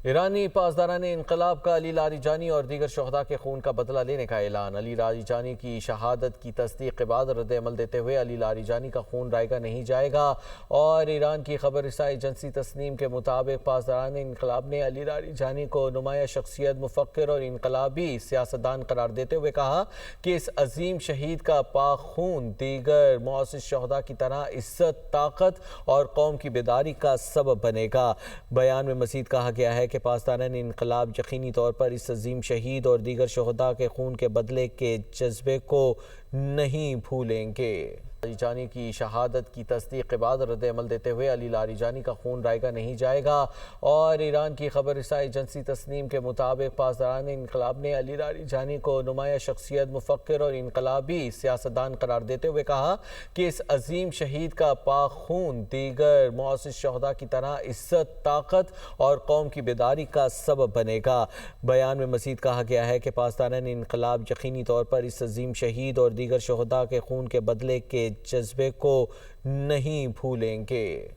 ایرانی پاسداران انقلاب کا علی لاریجانی اور دیگر شہداء کے خون کا بدلہ لینے کا اعلان۔ علی لاریجانی کی شہادت کی تصدیق کے بعد رد عمل دیتے ہوئے علی لاریجانی کا خون رائیگاں نہیں جائے گا، اور ایران کی خبر رساں ایجنسی تسنیم کے مطابق پاسداران انقلاب نے علی لاریجانی کو نمایاں شخصیت، مفکر اور انقلابی سیاستدان قرار دیتے ہوئے کہا کہ اس عظیم شہید کا پاک خون دیگر معزز شہداء کی طرح عزت، طاقت اور قوم کی بیداری کا سبب بنے گا۔ بیان میں مزید کہا گیا ہے کہ پاسداران انقلاب یقینی طور پر اس عظیم شہید اور دیگر شہداء کے خون کے بدلے کے جذبے کو نہیں بھولیں گے۔ لاریجانی کی شہادت کی تصدیق کے بعد رد عمل دیتے ہوئے علی لاریجانی کا خون رائیگاں نہیں جائے گا، اور ایران کی خبر رساں ایجنسی تسنیم کے مطابق پاسداران انقلاب نے علی لاریجانی کو نمایاں شخصیت، مفکر اور انقلابی سیاستدان قرار دیتے ہوئے کہا کہ اس عظیم شہید کا پاک خون دیگر معزز شہداء کی طرح عزت، طاقت اور قوم کی بیداری کا سبب بنے گا۔ بیان میں مزید کہا گیا ہے کہ پاسداران انقلاب یقینی طور پر اس عظیم شہید اور دیگر شہداء کے خون کے بدلے کے جذبے کو نہیں بھولیں گے۔